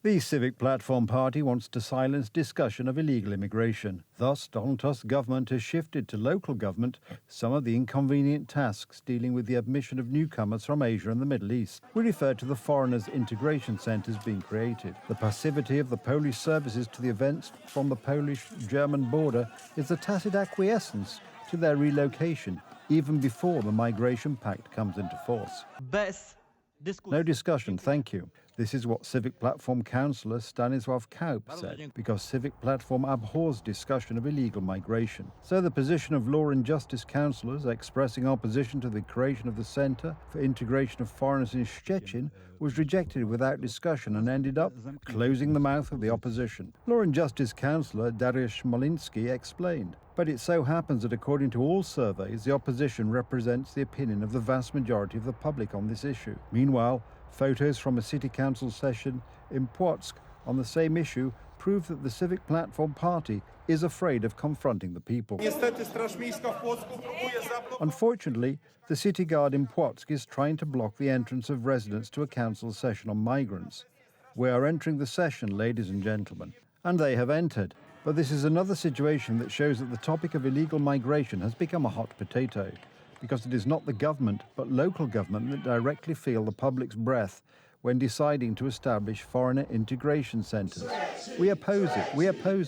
The Civic Platform Party wants to silence discussion of illegal immigration. Thus, Donald Tusk's government has shifted to local government some of the inconvenient tasks dealing with the admission of newcomers from Asia and the Middle East. We refer to the foreigners' integration centres being created. The passivity of the Polish services to the events from the Polish-German border is a tacit acquiescence to their relocation, even before the Migration Pact comes into force. No discussion, thank you. This is what Civic Platform councillor Stanisław Kaup said, because Civic Platform abhors discussion of illegal migration. So the position of Law and Justice councillors expressing opposition to the creation of the Centre for Integration of Foreigners in Szczecin was rejected without discussion and ended up closing the mouth of the opposition. Law and Justice councillor Dariusz Smoliński explained. But it so happens that according to all surveys, the opposition represents the opinion of the vast majority of the public on this issue. Meanwhile, photos from a city council session in Płock on the same issue prove that the Civic Platform Party is afraid of confronting the people. Unfortunately, the city guard in Płock is trying to block the entrance of residents to a council session on migrants. We are entering the session, ladies and gentlemen, and they have entered. But this is another situation that shows that the topic of illegal migration has become a hot potato, because it is not the government, but local government that directly feel the public's breath when deciding to establish foreigner integration centres. We oppose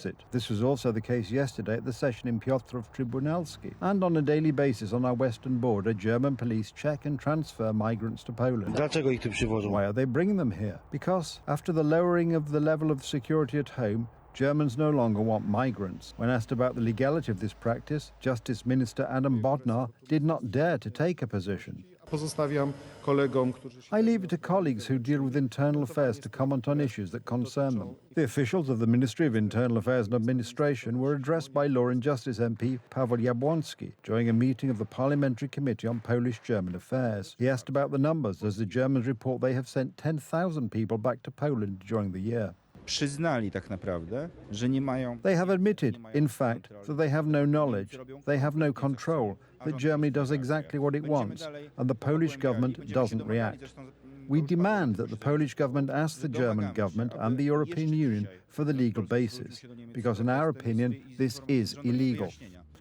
it. This was also the case yesterday at the session in Piotrów Trybunalski. And on a daily basis on our western border, German police check and transfer migrants to Poland. Why are they bringing them here? Because after the lowering of the level of security at home, Germans no longer want migrants. When asked about the legality of this practice, Justice Minister Adam Bodnar did not dare to take a position. I leave it to colleagues who deal with internal affairs to comment on issues that concern them. The officials of the Ministry of Internal Affairs and Administration were addressed by Law and Justice MP Paweł Jabłoński during a meeting of the Parliamentary Committee on Polish-German Affairs. He asked about the numbers, as the Germans report they have sent 10,000 people back to Poland during the year. They have admitted, in fact, that they have no knowledge, they have no control, that Germany does exactly what it wants, and the Polish government doesn't react. We demand that the Polish government ask the German government and the European Union for the legal basis, because in our opinion, this is illegal.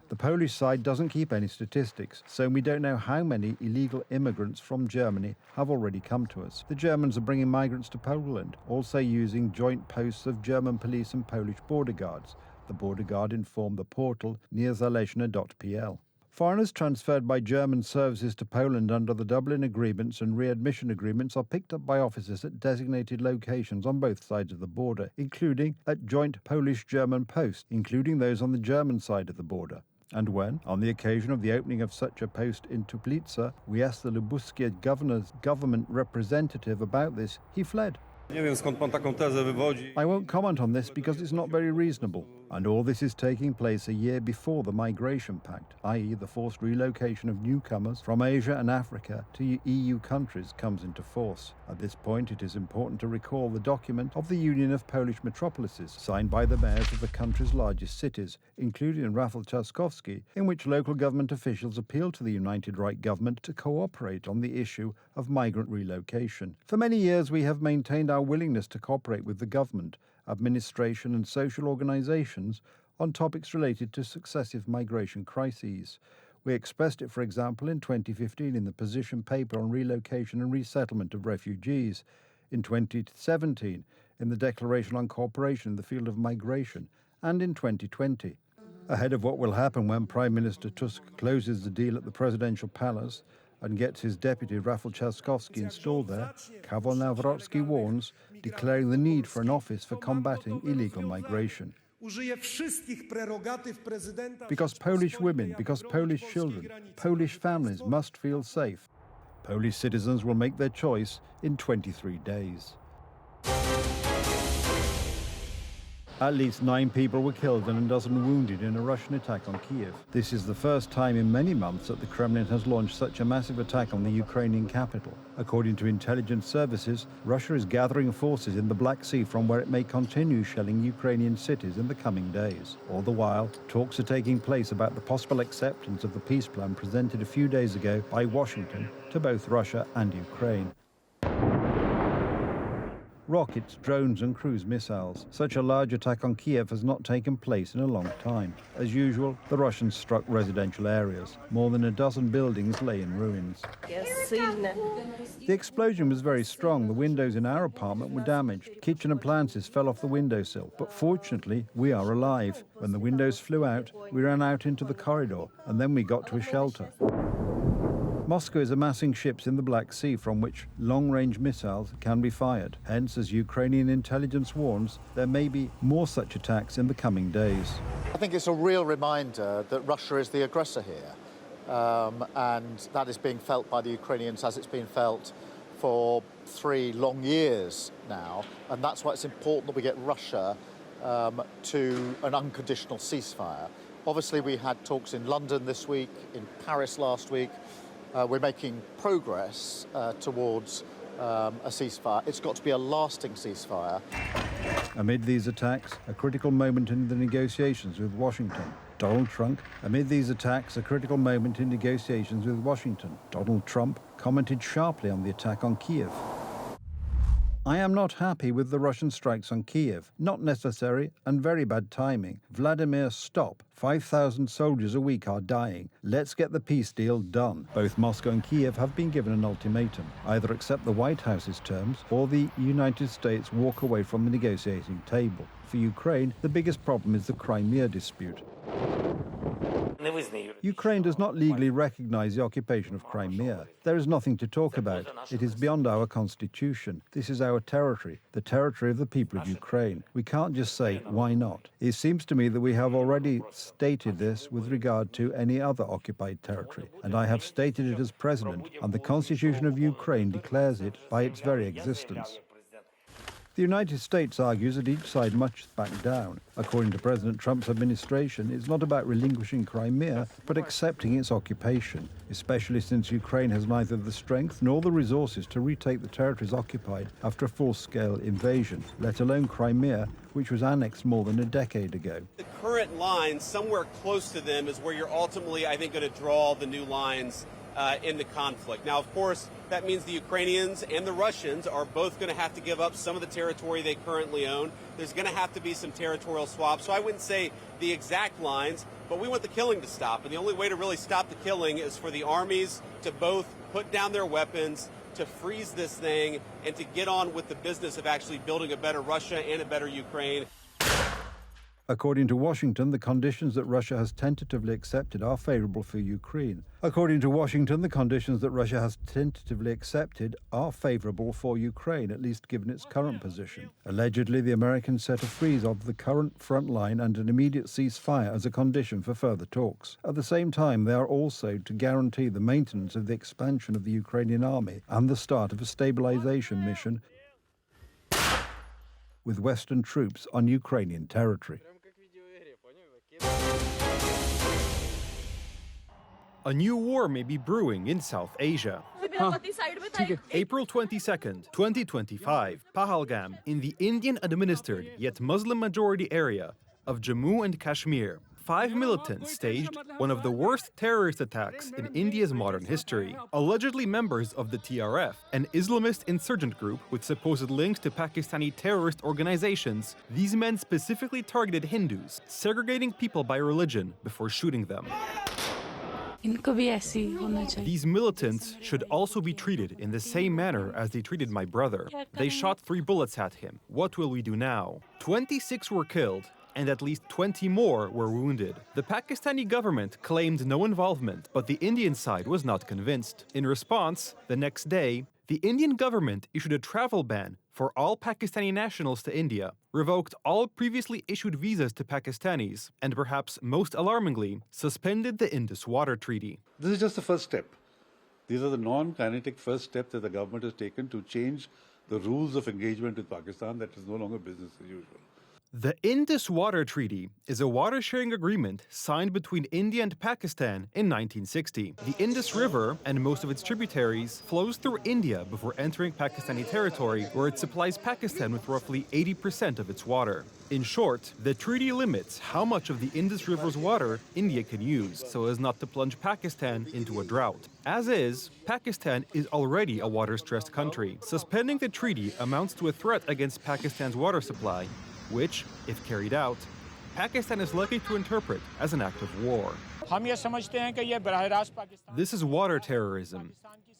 The Polish side doesn't keep any statistics, so we don't know how many illegal immigrants from Germany have already come to us. The Germans are bringing migrants to Poland, also using joint posts of German police and Polish border guards. The border guard informed the portal niezależne.pl. Foreigners transferred by German services to Poland under the Dublin agreements and readmission agreements are picked up by officers at designated locations on both sides of the border, including at joint Polish-German posts, including those on the German side of the border. And when, on the occasion of the opening of such a post in Tuplica, we asked the Lubuskie governor's government representative about this, he fled. I won't comment on this because it's not very reasonable. And all this is taking place a year before the Migration Pact, i.e. the forced relocation of newcomers from Asia and Africa to EU countries, comes into force. At this point, it is important to recall the document of the Union of Polish Metropolises, signed by the mayors of the country's largest cities, including Rafał Trzaskowski, in which local government officials appealed to the United Right government to cooperate on the issue of migrant relocation. For many years, we have maintained our willingness to cooperate with the government, administration and social organisations on topics related to successive migration crises. We expressed it, for example, in 2015 in the position paper on relocation and resettlement of refugees, in 2017 in the Declaration on Cooperation in the Field of Migration, and in 2020. Ahead of what will happen when Prime Minister Tusk closes the deal at the Presidential Palace and gets his deputy Rafał Trzaskowski installed there, Karol Nawrocki warns, declaring the need for an office for combating illegal migration. Because Polish women, because Polish children, Polish families must feel safe. Polish citizens will make their choice in 23 days. At least 9 people were killed and a dozen wounded in a Russian attack on Kiev. This is the first time in many months that the Kremlin has launched such a massive attack on the Ukrainian capital. According to intelligence services, Russia is gathering forces in the Black Sea from where it may continue shelling Ukrainian cities in the coming days. All the while, talks are taking place about the possible acceptance of the peace plan presented a few days ago by Washington to both Russia and Ukraine. rockets, drones and cruise missiles. Such a large attack on Kiev has not taken place in a long time. As usual, the Russians struck residential areas. More than a dozen buildings lay in ruins. The explosion was very strong. The windows in our apartment were damaged. Kitchen appliances fell off the windowsill. But fortunately, we are alive. When the windows flew out, we ran out into the corridor, and then we got to a shelter. Moscow is amassing ships in the Black Sea from which long-range missiles can be fired. Hence, as Ukrainian intelligence warns, there may be more such attacks in the coming days. I think it's a real reminder that Russia is the aggressor here. And that is being felt by the Ukrainians as it's been felt for 3 long years now. And that's why it's important that we get Russia to an unconditional ceasefire. Obviously, we had talks in London this week, in Paris last week. We're making progress towards a ceasefire. It's got to be a lasting ceasefire. Amid these attacks, a critical moment in the negotiations with Washington. Donald Trump commented sharply on the attack on Kiev. I am not happy with the Russian strikes on Kiev. Not necessary and very bad timing. Vladimir, stop. 5,000 soldiers a week are dying. Let's get the peace deal done. Both Moscow and Kiev have been given an ultimatum. Either accept the White House's terms or the United States walk away from the negotiating table. For Ukraine, the biggest problem is the Crimea dispute. Ukraine does not legally recognize the occupation of Crimea. There is nothing to talk about. It is beyond our constitution. This is our territory, the territory of the people of Ukraine. We can't just say, why not? It seems to me that we have already stated this with regard to any other occupied territory, and I have stated it as president, and the constitution of Ukraine declares it by its very existence. The United States argues that each side must back down. According to President Trump's administration, it's not about relinquishing Crimea, but accepting its occupation, especially since Ukraine has neither the strength nor the resources to retake the territories occupied after a full-scale invasion, let alone Crimea, which was annexed more than a decade ago. The current line, somewhere close to them, is where you're ultimately, I think, going to draw the new lines in the conflict. Now, of course, that means the Ukrainians and the Russians are both going to have to give up some of the territory they currently own. There's going to have to be some territorial swaps. So I wouldn't say the exact lines, but we want the killing to stop. And the only way to really stop the killing is for the armies to both put down their weapons, to freeze this thing, and to get on with the business of actually building a better Russia and a better Ukraine. According to Washington, the conditions that Russia has tentatively accepted are favorable for Ukraine. According to Washington, the conditions that Russia has tentatively accepted are favorable for Ukraine, at least given its current position. Allegedly, the Americans set a freeze of the current front line and an immediate ceasefire as a condition for further talks. At the same time, they are also to guarantee the maintenance of the expansion of the Ukrainian army and the start of a stabilization mission with Western troops on Ukrainian territory. A new war may be brewing in South Asia. April 22nd, 2025, Pahalgam, in the Indian-administered yet Muslim-majority area of Jammu and Kashmir. 5 militants staged one of the worst terrorist attacks in India's modern history. Allegedly members of the TRF, an Islamist insurgent group with supposed links to Pakistani terrorist organizations, these men specifically targeted Hindus, segregating people by religion before shooting them. These militants should also be treated in the same manner as they treated my brother. They shot 3 bullets at him. What will we do now? 26 were killed, and at least 20 more were wounded. The Pakistani government claimed no involvement, but the Indian side was not convinced. In response, the next day, the Indian government issued a travel ban for all Pakistani nationals to India, revoked all previously issued visas to Pakistanis, and perhaps most alarmingly, suspended the Indus Water Treaty. This is just the first step. These are the non-kinetic first steps that the government has taken to change the rules of engagement with Pakistan that is no longer business as usual. The Indus Water Treaty is a water-sharing agreement signed between India and Pakistan in 1960. The Indus River and most of its tributaries flows through India before entering Pakistani territory, where it supplies Pakistan with roughly 80% of its water. In short, the treaty limits how much of the Indus River's water India can use, so as not to plunge Pakistan into a drought. As is, Pakistan is already a water-stressed country. Suspending the treaty amounts to a threat against Pakistan's water supply, which, if carried out, Pakistan is likely to interpret as an act of war. This is water terrorism.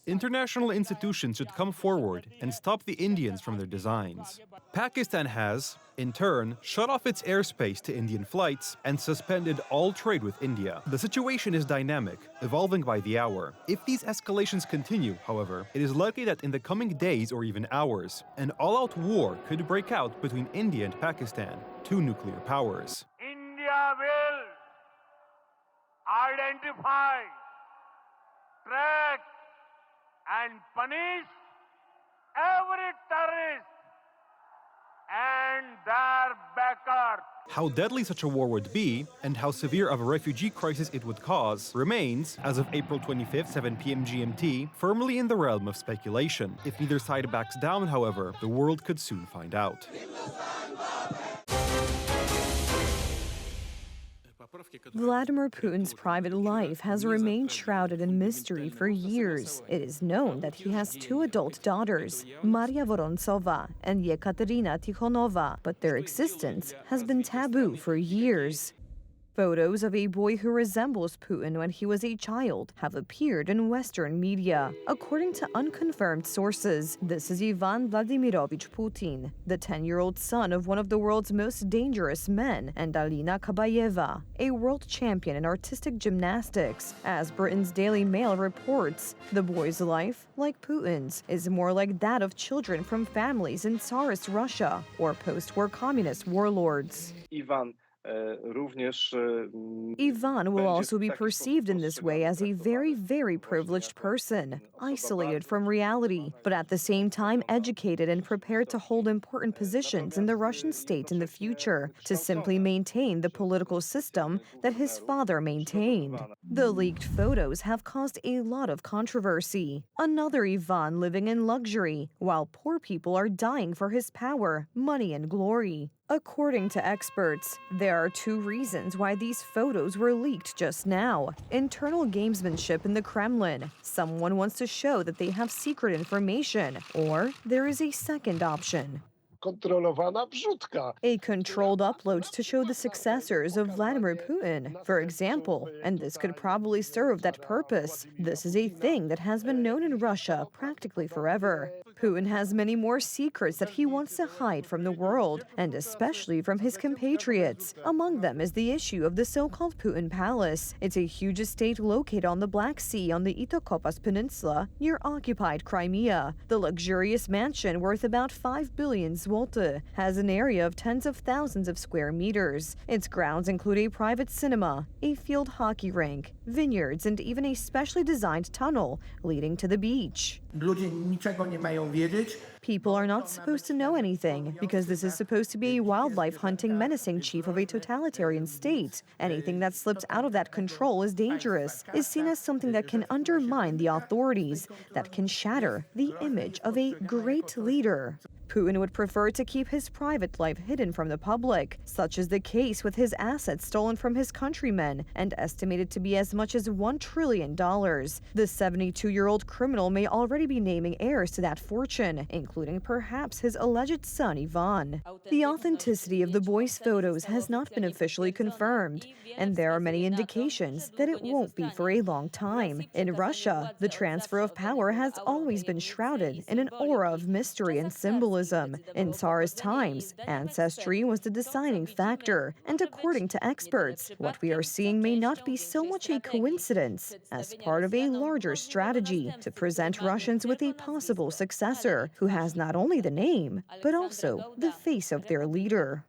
International institutions should come forward and stop the Indians from their designs. Pakistan has, in turn, shut off its airspace to Indian flights and suspended all trade with India. The situation is dynamic, evolving by the hour. If these escalations continue, however, it is likely that in the coming days or even hours, an all-out war could break out between India and Pakistan, two nuclear powers. India will identify, track, and punish every terrorist and their backers. How deadly such a war would be, and how severe of a refugee crisis it would cause, remains, as of April 25th, 7 p.m. GMT, firmly in the realm of speculation. If neither side backs down, however, the world could soon find out. Vladimir Putin's private life has remained shrouded in mystery for years. It is known that he has two adult daughters, Maria Vorontsova and Yekaterina Tikhonova, but their existence has been taboo for years. Photos of a boy who resembles Putin when he was a child have appeared in Western media. According to unconfirmed sources, this is Ivan Vladimirovich Putin, the 10-year-old son of one of the world's most dangerous men, and Alina Kabayeva, a world champion in artistic gymnastics. As Britain's Daily Mail reports, the boy's life, like Putin's, is more like that of children from families in Tsarist Russia or post-war communist warlords. Ivan will also be perceived in this way as a very, very privileged person, isolated from reality, but at the same time educated and prepared to hold important positions in the Russian state in the future, to simply maintain the political system that his father maintained. The leaked photos have caused a lot of controversy. Another Ivan living in luxury, while poor people are dying for his power, money, and glory. According to experts, there are two reasons why these photos were leaked just now. Internal gamesmanship in the Kremlin. Someone wants to show that they have secret information. Or there is a second option. A controlled upload to show the successors of Vladimir Putin, for example, and this could probably serve that purpose. This is a thing that has been known in Russia practically forever. Putin has many more secrets that he wants to hide from the world, and especially from his compatriots. Among them is the issue of the so-called Putin Palace. It's a huge estate located on the Black Sea on the Itokopas Peninsula near occupied Crimea. The luxurious mansion, worth about 5 billion zloty, has an area of tens of thousands of square meters. Its grounds include a private cinema, a field hockey rink, vineyards, and even a specially designed tunnel leading to the beach. People are not supposed to know anything, because this is supposed to be a wildlife hunting menacing chief of a totalitarian state. Anything that slips out of that control is dangerous, is seen as something that can undermine the authorities, that can shatter the image of a great leader. Putin would prefer to keep his private life hidden from the public. Such is the case with his assets stolen from his countrymen and estimated to be as much as $1 trillion. The 72-year-old criminal may already be naming heirs to that fortune, including perhaps his alleged son Ivan. The authenticity of the boy's photos has not been officially confirmed, and there are many indications that it won't be for a long time. In Russia, the transfer of power has always been shrouded in an aura of mystery and symbolism. In Tsarist times, ancestry was the deciding factor, and according to experts, what we are seeing may not be so much a coincidence as part of a larger strategy to present Russians with a possible successor who has not only the name, but also the face of their leader.